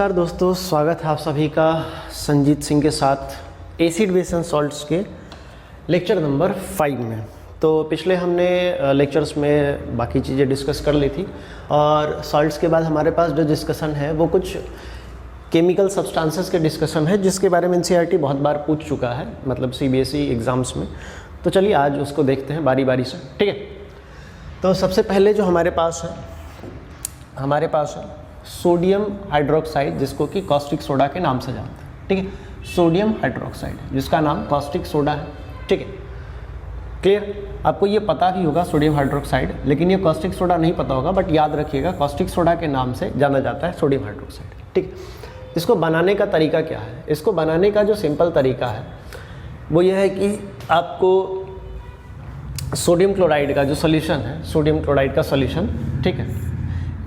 नमस्कार दोस्तों, स्वागत है आप सभी का संजीत सिंह के साथ एसिड बेस एंड सॉल्ट्स के लेक्चर नंबर 5 में। तो पिछले हमने लेक्चर्स में बाकी चीज़ें डिस्कस कर ली थी और सॉल्ट्स के बाद हमारे पास जो डिस्कशन है वो कुछ केमिकल सब्सटेंसेस के डिस्कशन है जिसके बारे में एनसीईआरटी बहुत बार पूछ चुका है, मतलब सीबीएसई एग्ज़ाम्स में। तो चलिए आज उसको देखते हैं बारी बारी से, ठीक है। तो सबसे पहले जो हमारे पास है सोडियम हाइड्रोक्साइड, जिसको कि कॉस्टिक सोडा के नाम से जानते हैं, ठीक है। सोडियम हाइड्रोक्साइड जिसका नाम कॉस्टिक सोडा है, ठीक है। क्लियर? आपको ये पता भी होगा सोडियम हाइड्रोक्साइड, लेकिन ये कॉस्टिक सोडा नहीं पता होगा, बट याद रखिएगा कॉस्टिक सोडा के नाम से जाना जाता है सोडियम हाइड्रोक्साइड, ठीक है। इसको बनाने का तरीका क्या है? इसको बनाने का जो सिंपल तरीका है वो ये है कि आपको सोडियम क्लोराइड का जो सोल्यूशन है, सोडियम क्लोराइड का सोल्यूशन, ठीक है,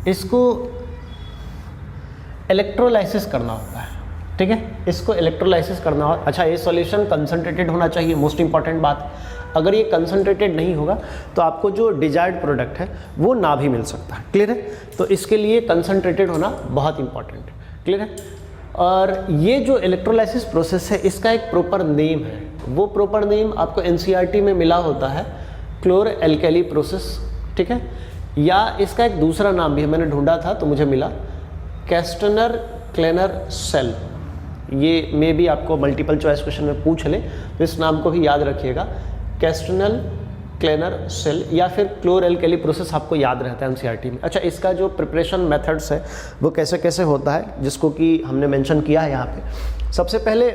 इसको इलेक्ट्रोलाइसिस करना होता है, ठीक है। इसको इलेक्ट्रोलाइसिस करना हो। अच्छा, ये सॉल्यूशन कंसंट्रेटेड होना चाहिए, मोस्ट इंपॉर्टेंट बात। अगर ये कंसंट्रेटेड नहीं होगा तो आपको जो डिजायर्ड प्रोडक्ट है वो ना भी मिल सकता है, क्लियर है। तो इसके लिए कंसंट्रेटेड होना बहुत इंपॉर्टेंट है, क्लियर है। और ये जो इलेक्ट्रोलाइसिस प्रोसेस है इसका एक प्रॉपर नेम है, वो प्रॉपर नेम आपको एनसीईआरटी में मिला होता है क्लोर एल्केली प्रोसेस, ठीक है। या इसका एक दूसरा नाम भी है, मैंने ढूंढा था तो मुझे मिला, कैस्टनर क्लेनर सेल। ये में भी आपको मल्टीपल चॉइस क्वेश्चन में पूछ ले तो इस नाम को भी याद रखिएगा, कैस्टनर क्लेनर सेल या फिर क्लोर एल्केली प्रोसेस आपको याद रहता है एनसीईआरटी में। अच्छा, इसका जो प्रिपरेशन मेथड्स है वो कैसे कैसे होता है, जिसको कि हमने मेंशन किया है यहाँ पे। सबसे पहले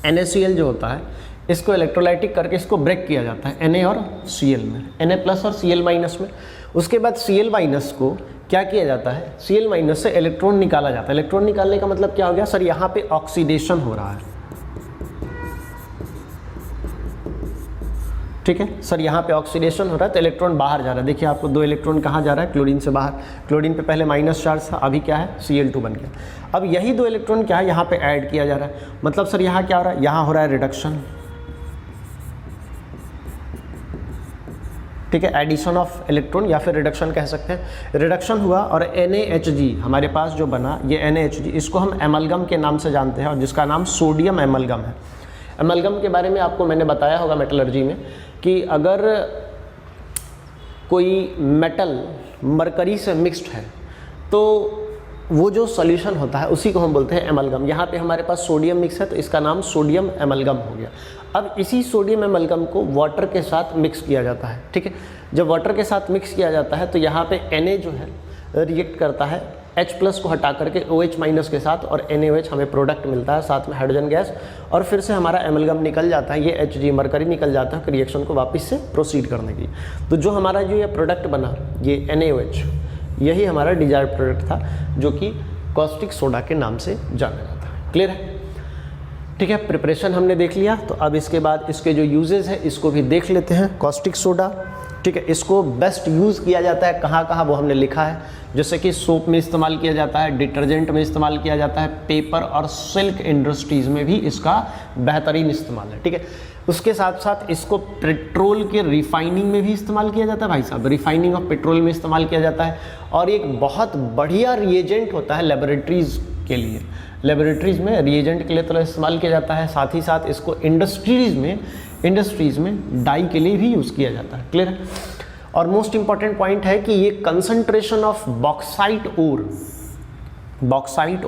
NaCl जो होता है इसको इलेक्ट्रोलाइटिक करके इसको ब्रेक किया जाता है Na और Cl में, Na+ और Cl- में। उसके बाद Cl- को क्या किया जाता है, Cl- से इलेक्ट्रॉन निकाला जाता है। इलेक्ट्रॉन निकालने का मतलब क्या हो गया सर, यहाँ पे ऑक्सीडेशन हो रहा है, ठीक है सर, यहाँ पे ऑक्सीडेशन हो रहा है तो इलेक्ट्रॉन बाहर जा रहा है। देखिए आपको 2 इलेक्ट्रॉन कहाँ जा रहा है, क्लोरीन से बाहर। क्लोरीन पे पहले माइनस चार्ज था, अभी क्या है, Cl2 बन गया। अब यही 2 इलेक्ट्रॉन क्या है, यहाँ पे ऐड किया जा रहा है। मतलब सर यहाँ क्या हो रहा है, यहाँ हो रहा है रिडक्शन, ठीक है, एडिशन ऑफ इलेक्ट्रॉन या फिर रिडक्शन कह सकते हैं। रिडक्शन हुआ और NaHg हमारे पास जो बना, ये NaHg, इसको हम एमलगम के नाम से जानते हैं और जिसका नाम सोडियम एमलगम है। एमलगम के बारे में आपको मैंने बताया होगा मेटलर्जी में कि अगर कोई मेटल मरकरी से मिक्स्ड है तो वो जो सॉल्यूशन होता है उसी को हम बोलते हैं एमलगम। यहाँ पे हमारे पास सोडियम मिक्स है तो इसका नाम सोडियम एमलगम हो गया। अब इसी सोडियम एमलगम को वाटर के साथ मिक्स किया जाता है, ठीक है। जब वाटर के साथ मिक्स किया जाता है तो यहाँ पे Na जो है रिएक्ट करता है H+ को हटा करके OH- के साथ और NaOH हमें प्रोडक्ट मिलता है, साथ में हाइड्रोजन गैस, और फिर से हमारा एमलगम निकल जाता है, ये Hg मरकरी निकल जाता है रिएक्शन को वापस से प्रोसीड करने के लिए। तो जो हमारा जो ये प्रोडक्ट बना, ये NaOH, यही हमारा डिजायर्ड प्रोडक्ट था जो कि कॉस्टिक सोडा के नाम से जाना जाता है, क्लियर है, ठीक है। प्रिपरेशन हमने देख लिया, तो अब इसके बाद इसके जो यूजेस है इसको भी देख लेते हैं। कॉस्टिक सोडा, ठीक है, इसको बेस्ट यूज़ किया जाता है कहाँ कहाँ वो हमने लिखा है, जैसे कि सोप में इस्तेमाल किया जाता है, डिटर्जेंट में इस्तेमाल किया जाता है, पेपर और सिल्क इंडस्ट्रीज़ में भी इसका बेहतरीन इस्तेमाल है, ठीक है। उसके साथ साथ इसको पेट्रोल के रिफाइनिंग में भी इस्तेमाल किया जाता है भाई साहब, रिफाइनिंग ऑफ पेट्रोल में इस्तेमाल किया जाता है। और एक बहुत बढ़िया रिएजेंट होता है लेबोरेटरीज़ के लिए, लेबोरेटरीज़ में रिएजेंट के लिए तो इस्तेमाल किया जाता है। साथ ही साथ इसको इंडस्ट्रीज़ में डाई के लिए भी यूज़ किया जाता है, क्लियर है। और मोस्ट इंपॉर्टेंट पॉइंट है कि ये कंसंट्रेशन ऑफ बॉक्साइट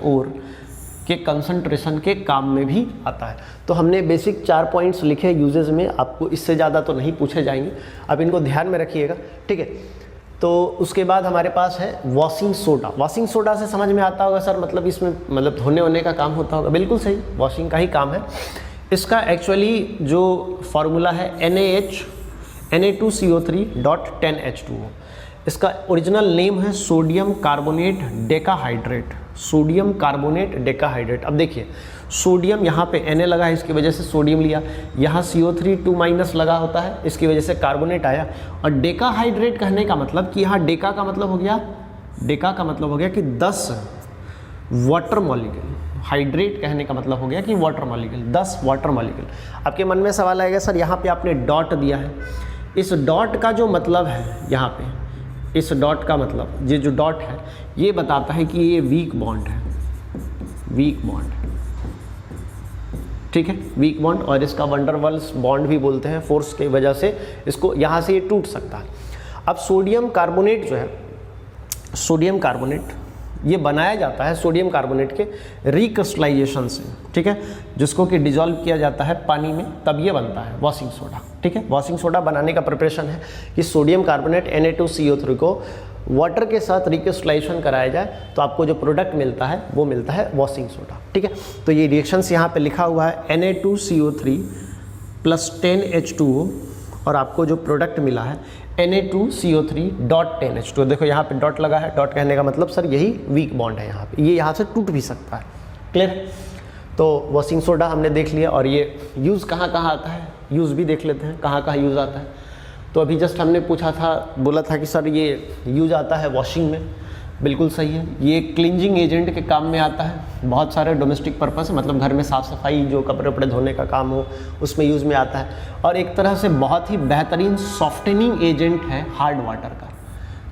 ओर के कंसंट्रेशन के काम में भी आता है। तो हमने बेसिक 4 पॉइंट्स लिखे यूजेस में, आपको इससे ज़्यादा तो नहीं पूछे जाएंगे, अब इनको ध्यान में रखिएगा, ठीक है। तो उसके बाद हमारे पास है वॉशिंग सोडा। वॉशिंग सोडा से समझ में आता होगा सर, मतलब इसमें मतलब धोने वोने का काम होता होगा, बिल्कुल सही, वॉशिंग का ही काम है। इसका एक्चुअली जो फार्मूला है Na2CO3.10H2O। इसका ओरिजिनल नेम है sodium carbonate decahydrate, sodium carbonate decahydrate. अब देखिए सोडियम यहाँ पे Na लगा है, इसकी वजह से सोडियम लिया, यहाँ CO3 2- लगा होता है, इसकी वजह से कार्बोनेट आया। और डेकाहाइड्रेट कहने का मतलब कि यहाँ डेका का मतलब हो गया कि 10 वाटर मॉलिक्यूल, हाइड्रेट कहने का मतलब हो गया कि वाटर मॉलिक्यूल, 10 वाटर मॉलिक्यूल। आपके मन में सवाल आएगा सर यहाँ पे आपने डॉट दिया है, इस डॉट का जो मतलब है, यहाँ पे इस डॉट का मतलब, ये जो डॉट है ये बताता है कि ये वीक बॉन्ड है, वीक बॉन्ड, ठीक है, वीक बॉन्ड। और इसका वंडरवाल्स बॉन्ड भी बोलते हैं, फोर्स की वजह से इसको यहाँ से ये टूट सकता है। अब सोडियम कार्बोनेट जो है, सोडियम कार्बोनेट ये बनाया जाता है सोडियम कार्बोनेट के रिक्रिस्टलाइजेशन से, ठीक है, जिसको कि डिजॉल्व किया जाता है पानी में, तब ये बनता है वॉशिंग सोडा, ठीक है। वॉशिंग सोडा बनाने का प्रिपरेशन है कि सोडियम कार्बोनेट Na2CO3 को वाटर के साथ रिक्रिस्टलाइजेशन कराया जाए तो आपको जो प्रोडक्ट मिलता है वो मिलता है वॉशिंग सोडा, ठीक है। तो ये रिएक्शंस यहाँ पे लिखा हुआ है Na2CO3 + 10H2O और आपको जो प्रोडक्ट मिला है Na2CO3.10H2। देखो यहाँ पे डॉट लगा है, डॉट कहने का मतलब सर यही वीक बॉन्ड है यहाँ पे, ये यहाँ से टूट भी सकता है, क्लियर। तो वॉशिंग सोडा हमने देख लिया और ये यूज़ कहाँ कहाँ आता है, यूज़ भी देख लेते हैं कहाँ कहाँ यूज़ आता है। तो अभी जस्ट हमने पूछा था, बोला था कि सर ये यूज़ आता है वॉशिंग में, बिल्कुल सही है। ये क्लींजिंग एजेंट के काम में आता है, बहुत सारे डोमेस्टिक पर्पस, मतलब घर में साफ़ सफाई जो कपड़े वपड़े धोने का काम हो उसमें यूज़ में आता है। और एक तरह से बहुत ही बेहतरीन सॉफ्टनिंग एजेंट है हार्ड वाटर का,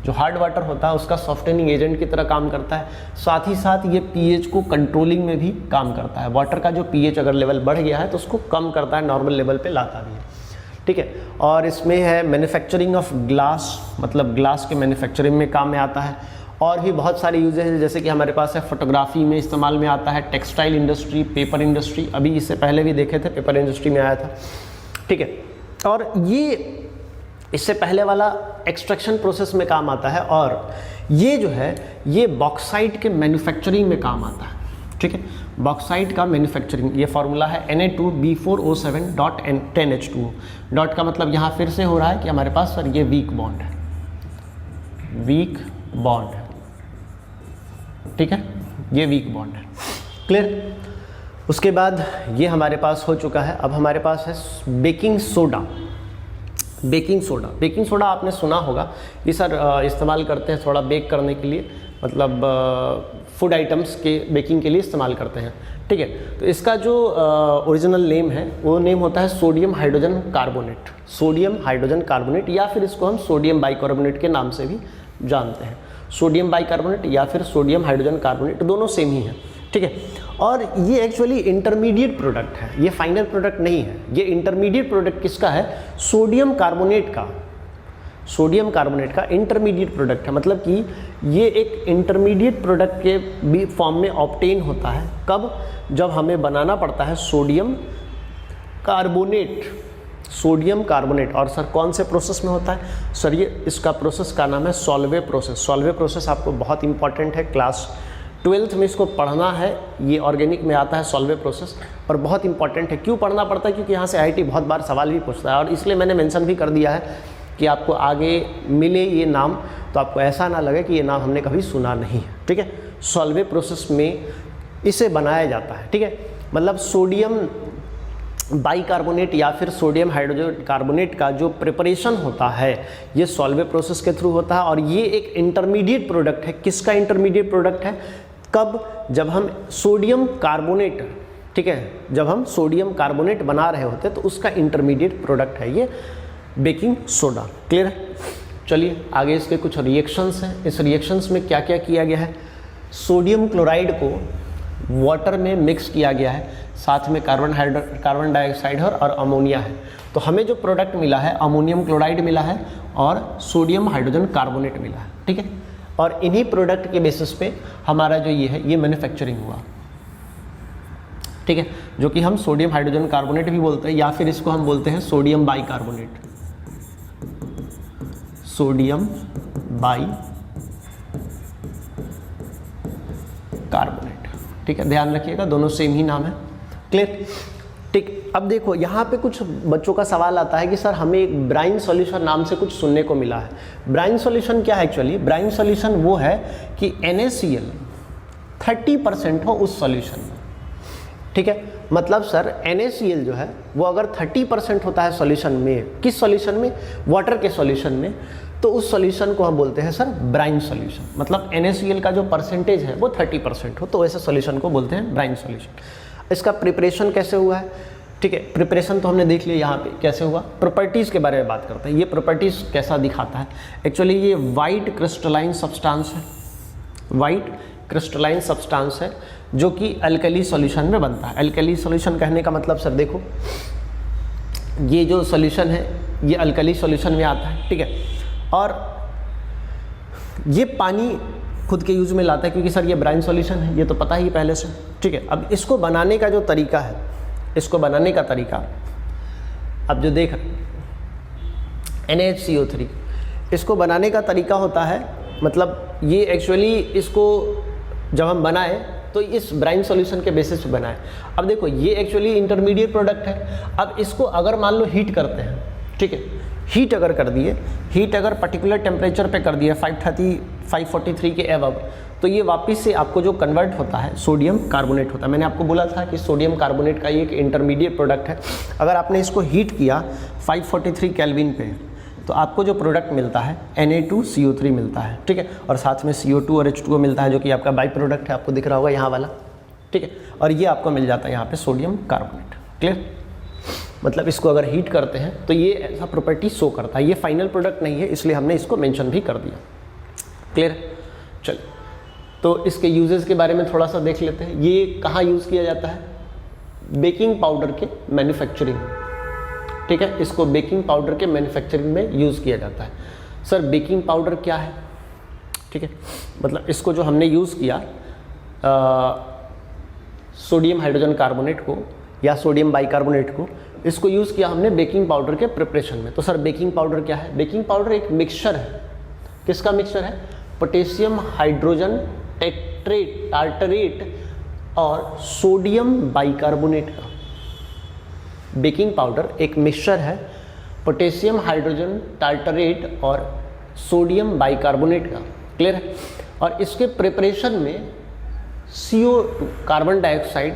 जो हार्ड वाटर होता है उसका सॉफ्टनिंग एजेंट की तरह काम करता है। साथ ही साथ ये पीएच को कंट्रोलिंग में भी काम करता है। वाटर का जो पीएच अगर लेवल बढ़ गया है तो उसको कम करता है, नॉर्मल लेवल पे लाता भी है, ठीक है। और इसमें है मैन्युफैक्चरिंग ऑफ ग्लास, मतलब ग्लास के मैन्युफैक्चरिंग में काम में आता है। और भी बहुत सारे यूजेज हैं, जैसे कि हमारे पास है फोटोग्राफी में इस्तेमाल में आता है, टेक्सटाइल इंडस्ट्री, पेपर इंडस्ट्री, अभी इससे पहले भी देखे थे पेपर इंडस्ट्री में आया था, ठीक है। और ये इससे पहले वाला एक्सट्रैक्शन प्रोसेस में काम आता है। और ये जो है ये बॉक्साइट के मैन्युफैक्चरिंग में काम आता है, ठीक है। बॉक्साइट का मैन्युफैक्चरिंग, ये फार्मूला है Na2B4O7.10H2O। डॉट का मतलब यहाँ फिर से हो रहा है कि हमारे पास सर ये वीक बॉन्ड है, वीक बॉन्ड है, ठीक है, ये वीक बॉन्ड है, क्लियर। उसके बाद ये हमारे पास हो चुका है। अब हमारे पास है baking soda. Baking soda, baking soda आपने सुना होगा, ये सर इस्तेमाल करते हैं थोड़ा बेक करने के लिए, मतलब फूड आइटम्स के बेकिंग के लिए इस्तेमाल करते हैं, ठीक है। तो इसका जो ओरिजिनल नेम है वो नेम होता है sodium hydrogen carbonate, sodium hydrogen carbonate, या फिर इसको हम सोडियम बाइकार्बोनेट के नाम से भी जानते हैं। सोडियम बाइकार्बोनेट या फिर सोडियम हाइड्रोजन कार्बोनेट दोनों सेम ही हैं, ठीक है। और ये एक्चुअली इंटरमीडिएट प्रोडक्ट है, ये फाइनल प्रोडक्ट नहीं है। ये इंटरमीडिएट प्रोडक्ट किसका है? सोडियम कार्बोनेट का, सोडियम कार्बोनेट का इंटरमीडिएट प्रोडक्ट है। मतलब कि ये एक इंटरमीडिएट प्रोडक्ट के भी फॉर्म में ऑब्टेन होता है। कब? जब हमें बनाना पड़ता है सोडियम कार्बोनेट, सोडियम कार्बोनेट। और सर कौन से प्रोसेस में होता है? सर ये इसका प्रोसेस का नाम है सॉल्वे प्रोसेस। सॉल्वे प्रोसेस आपको बहुत इंपॉर्टेंट है, क्लास 12th में इसको पढ़ना है। ये ऑर्गेनिक में आता है सॉल्वे प्रोसेस और बहुत इंपॉर्टेंट है। क्यों पढ़ना पड़ता है? क्योंकि यहाँ से IIT बहुत बार सवाल भी पूछता है और इसलिए मैंने मेंशन भी कर दिया है कि आपको आगे मिले ये नाम तो आपको ऐसा ना लगे कि ये नाम हमने कभी सुना नहीं है, ठीक है। सॉल्वे प्रोसेस में इसे बनाया जाता है, ठीक है। मतलब सोडियम बाइकार्बोनेट या फिर सोडियम हाइड्रोजन कार्बोनेट का जो प्रिपरेशन होता है ये सॉल्वे प्रोसेस के थ्रू होता है। और ये एक इंटरमीडिएट प्रोडक्ट है। किसका इंटरमीडिएट प्रोडक्ट है? कब? जब हम सोडियम कार्बोनेट, ठीक है, जब हम सोडियम कार्बोनेट बना रहे होते हैं तो उसका इंटरमीडिएट प्रोडक्ट है ये बेकिंग सोडा। क्लियर है? चलिए आगे इसके कुछ रिएक्शंस हैं। इस रिएक्शंस में क्या क्या किया गया है? सोडियम क्लोराइड को वाटर में मिक्स किया गया है, साथ में कार्बन डाइऑक्साइड और अमोनिया है। तो हमें जो प्रोडक्ट मिला है अमोनियम क्लोराइड मिला है और सोडियम हाइड्रोजन कार्बोनेट मिला है, ठीक है। और इन्हीं प्रोडक्ट के बेसिस पे हमारा जो ये है ये मैन्युफैक्चरिंग हुआ, ठीक है, जो कि हम सोडियम हाइड्रोजन कार्बोनेट भी बोलते हैं या फिर इसको हम बोलते हैं सोडियम बाइकार्बोनेट, सोडियम बाइकार्बोनेट, ठीक है। ध्यान रखिएगा दोनों सेम ही नाम है। क्लियर? ठीक। अब देखो यहाँ पे कुछ बच्चों का सवाल आता है कि सर हमें एक ब्राइन सॉल्यूशन नाम से कुछ सुनने को मिला है। ब्राइन सॉल्यूशन क्या है? एक्चुअली ब्राइन सॉल्यूशन वो है कि NaCl 30% हो उस सॉल्यूशन में, ठीक है। मतलब सर NaCl जो है वो अगर 30% होता है सॉल्यूशन में, किस सॉल्यूशन में? वाटर के सॉल्यूशन में, तो उस सॉल्यूशन को हम बोलते हैं सर ब्राइन सॉल्यूशन। मतलब NaCl का जो परसेंटेज है वो 30% हो तो ऐसे सॉल्यूशन को बोलते हैं ब्राइन सॉल्यूशन। इसका प्रिपरेशन कैसे हुआ है? ठीक है, प्रिपरेशन तो हमने देख लिया यहाँ पे कैसे हुआ। प्रॉपर्टीज़ के बारे में बात करते हैं। ये प्रॉपर्टीज़ कैसा दिखाता है? एक्चुअली ये वाइट क्रिस्टलाइन सब्सटेंस है, वाइट क्रिस्टलाइन सब्सटेंस है जो कि अल्कली सॉल्यूशन में बनता है। अल्कली सॉल्यूशन कहने का मतलब सर देखो, ये जो सॉल्यूशन है ये अल्कली सॉल्यूशन में आता है, ठीक है, और ये पानी खुद के यूज़ में लाता है क्योंकि सर ये ब्राइन सॉल्यूशन है, ये तो पता ही पहले से, ठीक है। अब इसको बनाने का जो तरीका है, इसको बनाने का तरीका अब जो देख NaHCO3, इसको बनाने का तरीका होता है, मतलब ये एक्चुअली इसको जब हम बनाए तो इस ब्राइन सॉल्यूशन के बेसिस पे बनाए। अब देखो ये एक्चुअली इंटरमीडिएट प्रोडक्ट है। अब इसको अगर मान लो हीट करते हैं, ठीक है, हीट अगर कर दिए, हीट अगर पर्टिकुलर टेम्परेचर पे कर दिया 530 543 के अबव, तो ये वापस से आपको जो कन्वर्ट होता है सोडियम कार्बोनेट होता है। मैंने आपको बोला था कि सोडियम कार्बोनेट का ये एक इंटरमीडिएट प्रोडक्ट है। अगर आपने इसको हीट किया 543 केल्विन पे, तो आपको जो प्रोडक्ट मिलता है Na2CO3 मिलता है, ठीक है, और साथ में CO2 और H2O मिलता है जो कि आपका बाई प्रोडक्ट है, आपको दिख रहा होगा यहाँ वाला, ठीक है, और ये आपको मिल जाता है यहाँ पे सोडियम कार्बोनेट। क्लियर? मतलब इसको अगर हीट करते हैं तो ये ऐसा प्रॉपर्टी शो करता है। ये फाइनल प्रोडक्ट नहीं है, इसलिए हमने इसको मेंशन भी कर दिया। क्लियर? चलिए, तो इसके यूजेस के बारे में थोड़ा सा देख लेते हैं। ये कहाँ यूज़ किया जाता है? बेकिंग पाउडर के मैन्युफैक्चरिंग, ठीक है, इसको बेकिंग पाउडर के मैन्युफैक्चरिंग में यूज़ किया जाता है। सर बेकिंग पाउडर क्या है? ठीक है, मतलब इसको जो हमने यूज़ किया सोडियम हाइड्रोजन कार्बोनेट को या सोडियम बाइकार्बोनेट को, इसको यूज़ किया हमने बेकिंग पाउडर के प्रिपरेशन में। तो सर बेकिंग पाउडर क्या है? बेकिंग पाउडर एक मिक्सचर है। किसका मिक्सचर है? पोटेशियम हाइड्रोजन टेट्रेट टार्टरेट और सोडियम बाइकार्बोनेट का। बेकिंग पाउडर एक मिक्सचर है पोटेशियम हाइड्रोजन टार्टरेट और सोडियम बाइकार्बोनेट का। क्लियर है? और इसके प्रिपरेशन में CO2 कार्बन डाइऑक्साइड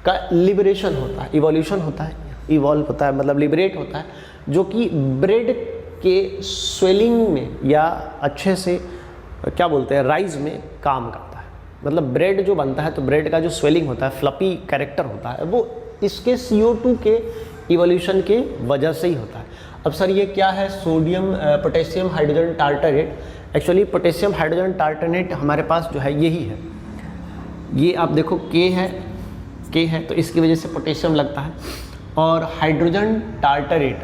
का लिबरेशन होता है, इवोल्यूशन होता है, इवॉल्व होता है, मतलब लिबरेट होता है, जो कि ब्रेड के स्वेलिंग में या अच्छे से क्या बोलते हैं राइज में काम करता है। मतलब ब्रेड जो बनता है तो ब्रेड का जो स्वेलिंग होता है, फ्लफी कैरेक्टर होता है, वो इसके CO2 के इवोल्यूशन के वजह से ही होता है। अब सर ये क्या है? Sodium potassium hydrogen tartrate. Actually potassium hydrogen tartrate हमारे पास जो है यही है, ये आप देखो K है तो इसकी वजह से पोटेशियम लगता है, और हाइड्रोजन टार्टरेट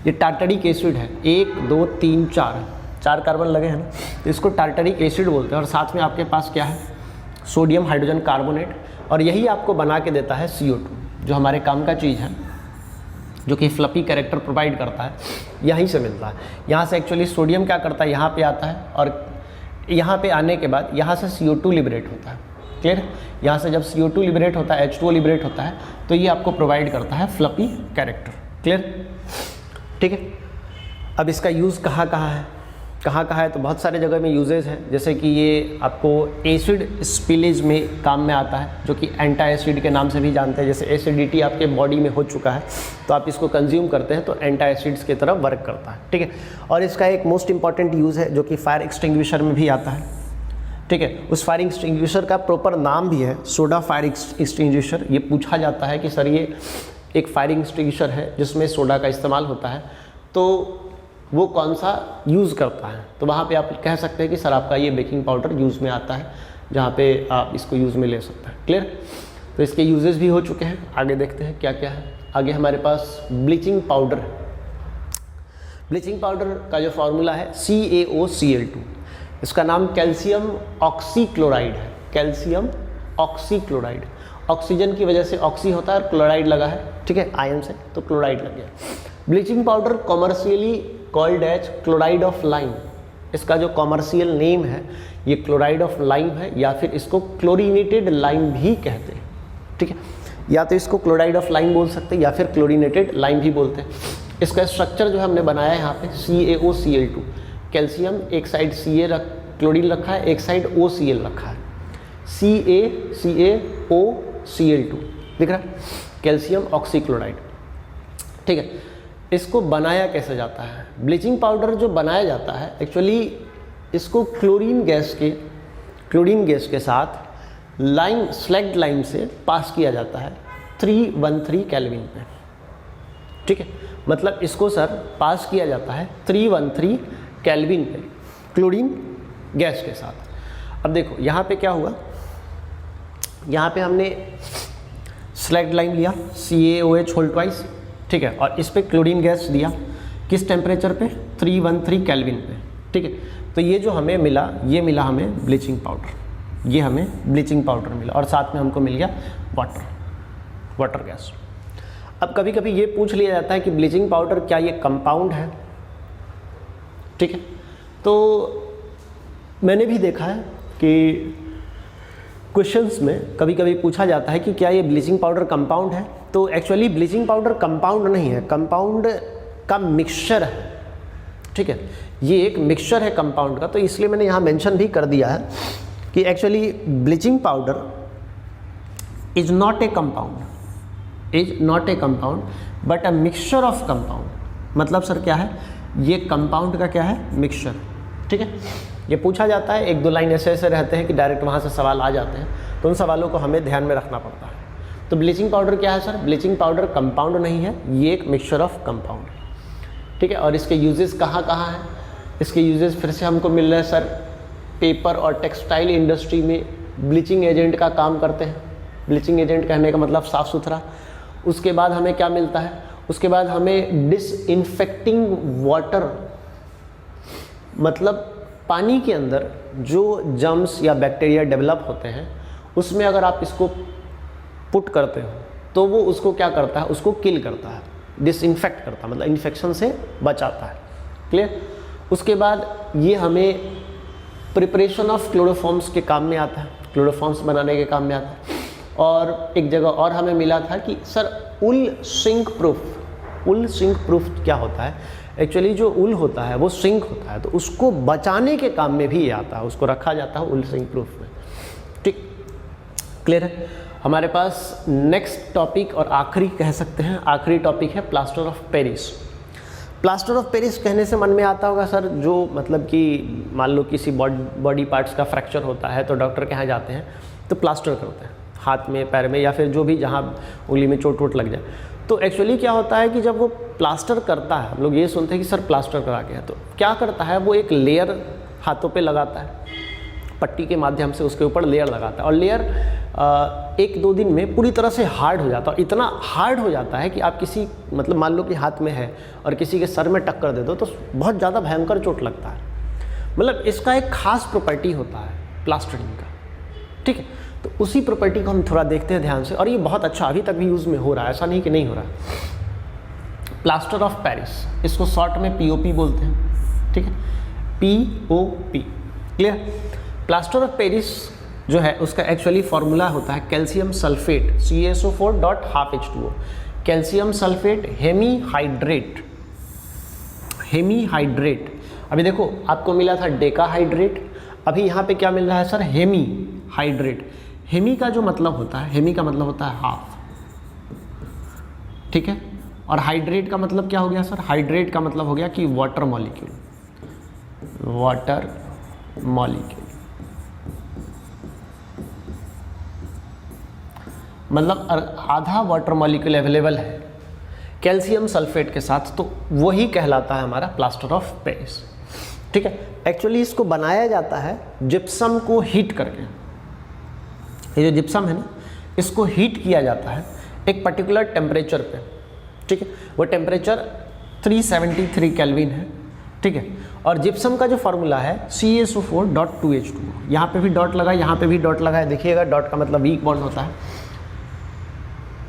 ये टार्टरिक एसिड है, 1 2 3 4 कार्बन लगे हैं ना, तो इसको टार्टरिक एसिड बोलते हैं। और साथ में आपके पास क्या है? सोडियम हाइड्रोजन कार्बोनेट, और यही आपको बना के देता है CO2, जो हमारे काम का चीज़ है, जो कि फ्लफी कैरेक्टर प्रोवाइड करता है, यहीं से मिलता है। यहाँ से एक्चुअली सोडियम क्या करता है, यहाँ पे आता है, और यहाँ पे आने के बाद यहाँ से CO2 लिबरेट होता है। क्लियर? यहाँ से जब CO2 लिबरेट होता है, H2O लिबरेट होता है, तो ये आपको प्रोवाइड करता है फ्लफी कैरेक्टर। क्लियर? ठीक है। अब इसका यूज़ कहाँ कहाँ है? तो बहुत सारे जगह में यूजेज हैं, जैसे कि ये आपको एसिड स्पिलेज में काम में आता है, जो कि एंटा एसिड के नाम से भी जानते हैं। जैसे एसिडिटी आपके बॉडी में हो चुका है तो आप इसको कंज्यूम करते हैं तो एंटा एसिड्स की तरह वर्क करता है, ठीक है। और इसका एक मोस्ट इंपॉर्टेंट यूज़ है जो कि फायर एक्सटिंग्विशर में भी आता है, ठीक है। उस फायर एक्सटिंग्विशर का प्रॉपर नाम भी है सोडा फायर एक्सटिंग्विशर। ये पूछा जाता है कि सर ये एक फायर एक्सटिंग्विशर है जिसमें सोडा का इस्तेमाल होता है, तो वो कौन सा यूज़ करता है? तो वहाँ पे आप कह सकते हैं कि सर आपका ये बेकिंग पाउडर यूज़ में आता है, जहाँ पे आप इसको यूज़ में ले सकते हैं। क्लियर? तो इसके यूजेस भी हो चुके हैं। आगे देखते हैं क्या क्या है। आगे हमारे पास ब्लीचिंग पाउडर है। ब्लीचिंग पाउडर का जो फार्मूला है CaOCl2, इसका नाम कैल्शियम ऑक्सीक्लोराइड है। कैल्शियम ऑक्सीक्लोराइड, ऑक्सीजन की वजह से ऑक्सी होता है और क्लोराइड लगा है, ठीक है, आयन से, तो क्लोराइड लग गया। Bleaching powder commercially called as chloride of lime. इसका जो कॉमर्शियल नेम है ये क्लोराइड ऑफ लाइम है, या फिर इसको क्लोरीनेटेड लाइम भी कहते हैं, ठीक है। या तो इसको क्लोराइड ऑफ लाइम बोल सकते हैं या फिर क्लोरीनेटेड लाइम भी बोलते हैं। इसका स्ट्रक्चर जो हमने बनाया है यहाँ पे CaOCl2, कैल्शियम एक साइड क्लोरीन रखा है, एक साइड OCl रखा है, CaCaOCl2 दिख रहा है, कैल्शियम ऑक्सीक्लोराइड, ठीक है। इसको बनाया कैसे जाता है? ब्लीचिंग पाउडर जो बनाया जाता है एक्चुअली इसको क्लोरीन गैस के साथ लाइम स्लैग्ड लाइम से पास किया जाता है 313 केल्विन पे, ठीक है। मतलब इसको सर पास किया जाता है 313 केल्विन पे क्लोरीन गैस के साथ। अब देखो यहाँ पे क्या हुआ, यहाँ पे हमने स्लैग्ड लाइन लिया CaOH होल ट्वाइस, ठीक है, और इस पे क्लोरीन गैस दिया किस टेम्परेचर पे 313 केल्विन पे, ठीक है। तो ये जो हमें मिला, ये मिला हमें ब्लीचिंग पाउडर, ये हमें ब्लीचिंग पाउडर मिला और साथ में हमको मिल गया वाटर गैस। अब कभी कभी ये पूछ लिया जाता है कि ब्लीचिंग पाउडर क्या ये कंपाउंड है, ठीक है। तो मैंने भी देखा है कि क्वेश्चंस में कभी कभी पूछा जाता है कि क्या ये ब्लीचिंग पाउडर कंपाउंड है। तो एक्चुअली ब्लीचिंग पाउडर कंपाउंड नहीं है, कंपाउंड का मिक्सचर है, ठीक है। ये एक मिक्सचर है कंपाउंड का, तो इसलिए मैंने यहाँ मेंशन भी कर दिया है कि actually bleaching powder is not a compound but a mixture of compound. मतलब सर क्या है, ये कंपाउंड का क्या है, मिक्सचर, ठीक है। ये पूछा जाता है, एक दो लाइन ऐसे ऐसे रहते हैं कि डायरेक्ट वहाँ से सवाल आ जाते हैं, तो उन सवालों को हमें ध्यान में रखना पड़ता है। तो ब्लीचिंग पाउडर क्या है सर, ब्लीचिंग पाउडर कंपाउंड नहीं है, ये एक मिक्सचर ऑफ कंपाउंड है, ठीक है। और इसके यूजेस कहाँ कहाँ हैं, इसके यूजेस फिर से हमको मिल रहे हैं सर, पेपर और टेक्सटाइल इंडस्ट्री में ब्लीचिंग एजेंट का काम करते हैं। ब्लीचिंग एजेंट कहने का मतलब साफ़ सुथरा। उसके बाद हमें क्या मिलता है, उसके बाद हमें डिसइंफेक्टिंग वाटर, मतलब पानी के अंदर जो जर्म्स या बैक्टीरिया डेवलप होते हैं उसमें अगर आप इसको पुट करते हो तो वो उसको क्या करता है, उसको किल करता है, डिसइंफेक्ट करता है, मतलब इन्फेक्शन से बचाता है। क्लियर। उसके बाद ये हमें प्रिपरेशन ऑफ क्लोरोफॉर्म्स के काम में आता है, क्लोरोफॉर्म्स बनाने के काम में आता है। और एक जगह और हमें मिला था कि सर उल सिंक प्रूफ क्या होता है। एक्चुअली जो उल होता है वो सिंक होता है, तो उसको बचाने के काम में भी ये आता है, उसको रखा जाता है उल सिंक प्रूफ में, ठीक। क्लियर है। हमारे पास नेक्स्ट टॉपिक और आखिरी कह सकते हैं, आखिरी टॉपिक है plaster of Paris. Plaster of Paris कहने से मन में आता होगा सर, जो मतलब कि मान लो किसी बॉडी पार्ट्स का फ्रैक्चर होता है तो डॉक्टर के यहाँ जाते हैं तो प्लास्टर करते हैं हाथ में, पैर में, या फिर जो भी जहाँ उंगली में चोट वोट लग जाए। तो एक्चुअली क्या होता है कि जब वो प्लास्टर करता है, हम लोग ये सुनते हैं कि सर प्लास्टर करा के है, तो क्या करता है वो एक लेयर हाथों पे लगाता है, पट्टी के माध्यम से उसके ऊपर लेयर लगाता है, और लेयर 1-2 दिन में पूरी तरह से हार्ड हो जाता है। और इतना हार्ड हो जाता है कि आप किसी, मतलब मान लो कि हाथ में है और किसी के सर में टक्कर दे दो तो बहुत ज़्यादा भयंकर चोट लगता है। मतलब इसका एक खास प्रॉपर्टी होता है प्लास्टरिंग का, ठीक है। तो उसी प्रॉपर्टी को हम थोड़ा देखते हैं ध्यान से, और ये बहुत अच्छा अभी तक भी यूज़ में हो रहा है, ऐसा नहीं कि नहीं हो रहा है। प्लास्टर ऑफ पेरिस, इसको शॉर्ट में POP बोलते हैं, ठीक है, POP। Clear. Plaster of Paris जो है उसका एक्चुअली फॉर्मूला होता है calcium sulphate CaSO4.12H2O, calcium sulphate hemihydrate. अभी देखो आपको मिला था डेकाहाइड्रेट, अभी यहाँ पे क्या मिल रहा है सर, हेमीहाइड्रेट। हेमी का जो मतलब होता है, हेमी का मतलब होता है हाफ, ठीक है। और हाइड्रेट का मतलब क्या हो गया सर, हाइड्रेट का मतलब हो गया कि वाटर मॉलिक्यूल, मतलब आधा वाटर मॉलिक्यूल अवेलेबल है कैल्शियम सल्फेट के साथ, तो वही कहलाता है हमारा प्लास्टर ऑफ पेरिस, ठीक है। एक्चुअली इसको बनाया जाता है जिप्सम को हीट करके। ये जो जिप्सम है ना, इसको हीट किया जाता है एक पर्टिकुलर टेम्परेचर पे, ठीक है। वो टेम्परेचर 373 केल्विन है, ठीक है। और जिप्सम का जो फार्मूला है CaSO4.2H2O, यहाँ पे भी डॉट लगा है, यहाँ पे भी डॉट लगा है, देखिएगा डॉट का मतलब वीक बॉन्ड होता है।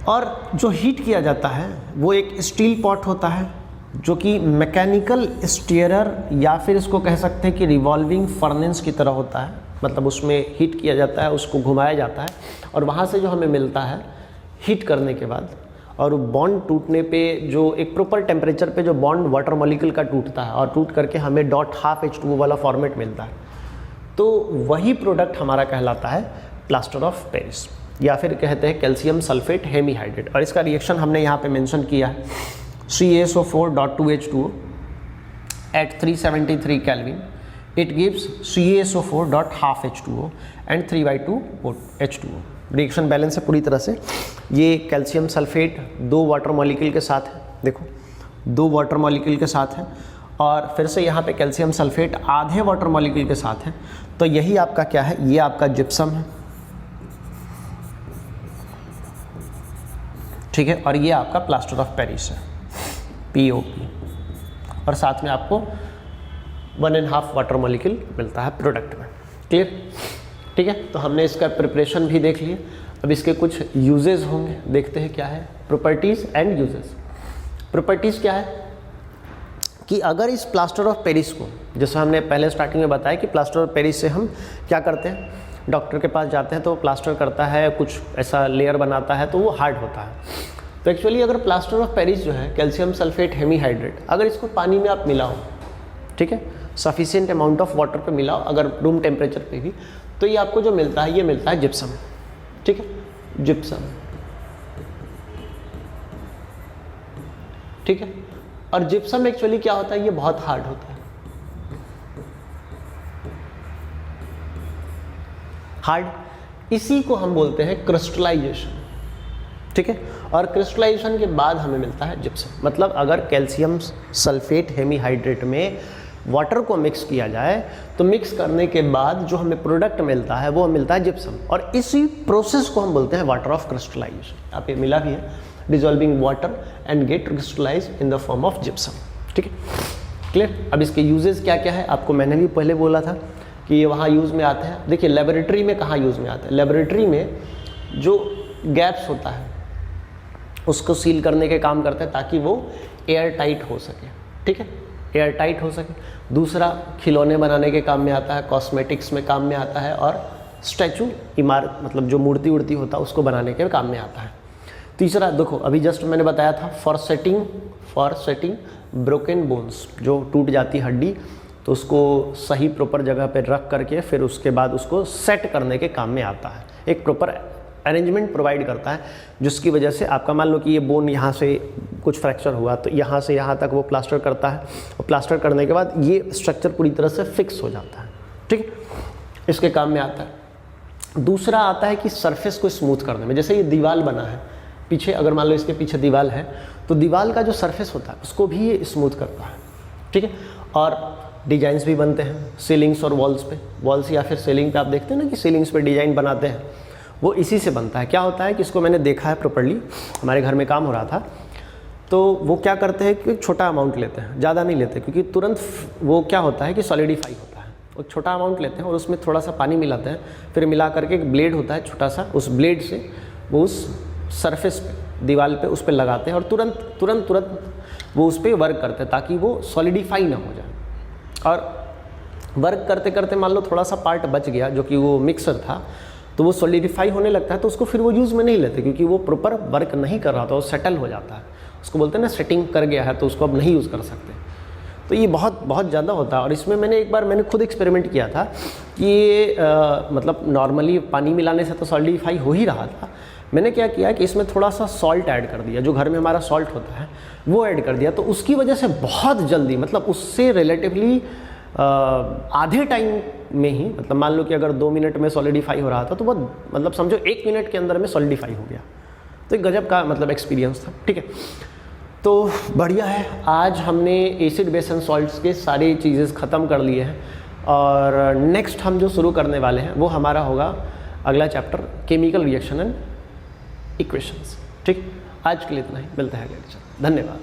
और जो हीट किया जाता है वो एक स्टील पॉट होता है जो कि मैकेनिकल स्टीयरर या फिर इसको कह सकते हैं कि रिवॉल्विंग फर्नेस की तरह होता है। मतलब उसमें हीट किया जाता है, उसको घुमाया जाता है, और वहाँ से जो हमें मिलता है हीट करने के बाद, और बॉन्ड टूटने पे जो एक प्रॉपर टेम्परेचर पे जो बॉन्ड वाटर मॉलिक्यूल का टूटता है और टूट करके हमें .12H2O वाला फॉर्मेट मिलता है, तो वही प्रोडक्ट हमारा कहलाता है प्लास्टर ऑफ पेरिस, या फिर कहते हैं कैल्शियम सल्फेट हेमीहाइड्रेट। और इसका रिएक्शन हमने यहाँ पे मेंशन किया है, CaSO4.2H2O at 373 Kelvin, it gives CaSO4.12H2O and 3/2H2O। Reaction balance है पूरी तरह से। ये कैल्शियम सल्फेट 2 वाटर मॉलिक्यूल के साथ है, देखो 2 वाटर मॉलिक्यूल के साथ है, और फिर से यहाँ पे कैल्शियम सल्फेट आधे वाटर मॉलिक्यूल के साथ है। तो यही आपका क्या है, ये आपका जिप्सम है, ठीक है, और ये आपका प्लास्टर ऑफ पेरिस है, POP, और साथ में आपको 1.5 वाटर मॉलिक्यूल मिलता है प्रोडक्ट में। क्लियर? ठीक है, तो हमने इसका प्रिपरेशन भी देख लिया। अब इसके कुछ यूजेस होंगे, देखते हैं क्या है। Properties and uses. प्रॉपर्टीज़ क्या है कि अगर इस प्लास्टर ऑफ पेरिस को, जैसे हमने पहले स्टार्टिंग में बताया कि प्लास्टर ऑफ पेरिस से हम क्या करते हैं, डॉक्टर के पास जाते हैं तो वो प्लास्टर करता है, कुछ ऐसा लेयर बनाता है तो वो हार्ड होता है। तो एक्चुअली अगर प्लास्टर ऑफ पेरिस जो है कैल्शियम सल्फेट हेमीहाइड्रेट, अगर इसको पानी में आप मिलाओ, ठीक है, सफिशिएंट अमाउंट ऑफ वाटर पे मिलाओ, अगर रूम टेम्परेचर पे भी, तो ये आपको जो मिलता है, ये मिलता है जिप्सम। ठीक है, जिप्सम। ठीक है, और जिप्सम एक्चुअली क्या होता है, ये बहुत हार्ड होता है, हार्ड। इसी को हम बोलते हैं क्रिस्टलाइजेशन। ठीक है, और क्रिस्टलाइजेशन के बाद हमें मिलता है जिप्सम। मतलब अगर कैल्शियम सल्फेट हेमीहाइड्रेट में वाटर को मिक्स किया जाए तो मिक्स करने के बाद जो हमें प्रोडक्ट मिलता है वो मिलता है जिप्सम, और इसी प्रोसेस को हम बोलते हैं वाटर ऑफ क्रिस्टलाइजेशन। आप ये मिला भी है, dissolving water and get crystallize in the form of gypsum. ठीक है, क्लियर? अब इसके यूजेस क्या क्या है, आपको मैंने भी पहले बोला था कि ये वहाँ यूज़ में आते हैं। देखिए लेबोरेटरी में कहाँ यूज़ में आता है, लेबोरेटरी में जो गैप्स होता है उसको सील करने के काम करते हैं ताकि वो एयर टाइट हो सके। ठीक है, एयर टाइट हो सके। दूसरा खिलौने बनाने के काम में आता है, कॉस्मेटिक्स में काम में आता है, और स्टैचू, इमारत, मतलब जो मूर्ति उड़ती होता है उसको बनाने के काम में आता है। तीसरा देखो, अभी जस्ट मैंने बताया था फॉर सेटिंग ब्रोकन बोन्स, जो टूट जाती हड्डी तो उसको सही प्रॉपर जगह पे रख करके फिर उसके बाद उसको सेट करने के काम में आता है। एक प्रॉपर अरेंजमेंट प्रोवाइड करता है जिसकी वजह से आपका मान लो कि ये बोन यहाँ से कुछ फ्रैक्चर हुआ तो यहाँ से यहाँ तक वो प्लास्टर करता है, और प्लास्टर करने के बाद ये स्ट्रक्चर पूरी तरह से फिक्स हो जाता है। ठीक है, इसके काम में आता है। दूसरा आता है कि सरफेस को स्मूथ करने में, जैसे ये दीवार बना है पीछे, अगर मान लो इसके पीछे दीवार है तो दीवार का जो सरफेस होता है उसको भी ये स्मूथ करता है। ठीक है, और डिजाइन्स भी बनते हैं सीलिंग्स और वॉल्स पे, वॉल्स या फिर सीलिंग पे आप देखते हैं ना कि सीलिंग्स पे डिजाइन बनाते हैं, वो इसी से बनता है। क्या होता है कि इसको मैंने देखा है प्रॉपर्ली, हमारे घर में काम हो रहा था, तो वो क्या करते हैं कि छोटा अमाउंट लेते हैं, ज़्यादा नहीं लेते, क्योंकि तुरंत वो क्या होता है कि सॉलिडिफाई होता है। वो छोटा अमाउंट लेते हैं और उसमें थोड़ा सा पानी मिलाते हैं, फिर मिला करके एक ब्लेड होता है छोटा सा, उस ब्लेड से वो उस सरफेस पे, दीवार पे उस पर लगाते हैं और तुरंत वो उस पर वर्क करते हैं ताकि वो सॉलिडिफाई ना हो जाए। और वर्क करते करते मान लो थोड़ा सा पार्ट बच गया जो कि वो मिक्सर था, तो वो सॉलिडिफाई होने लगता है, तो उसको फिर वो यूज़ में नहीं लेते क्योंकि वो प्रॉपर वर्क नहीं कर रहा था, वो सेटल हो जाता है। उसको बोलते हैं ना सेटिंग कर गया है, तो उसको अब नहीं यूज़ कर सकते। तो ये बहुत ज़्यादा होता है। और इसमें मैंने खुद एक्सपेरिमेंट किया था कि ये मतलब नॉर्मली पानी मिलाने से तो सॉलिडिफाई हो ही रहा था। मैंने क्या किया कि इसमें थोड़ा सा सॉल्ट ऐड कर दिया, जो घर में हमारा सॉल्ट होता है वो ऐड कर दिया, तो उसकी वजह से बहुत जल्दी, मतलब उससे रिलेटिवली आधे टाइम में ही, मतलब मान लो कि अगर 2 मिनट में सॉलिडिफाई हो रहा था तो बहुत, मतलब समझो 1 मिनट के अंदर में सॉलिडिफाई हो गया। तो एक गजब का मतलब एक्सपीरियंस था। ठीक है, तो बढ़िया है। आज हमने एसिड बेस एंड सॉल्ट्स के सारी चीज़ें ख़त्म कर लिए हैं, और नेक्स्ट हम जो शुरू करने वाले हैं वो हमारा होगा अगला chapter, chemical reaction and equations. ठीक, आज के लिए इतना ही, मिलते हैं अगले लेक्चर। धन्यवाद।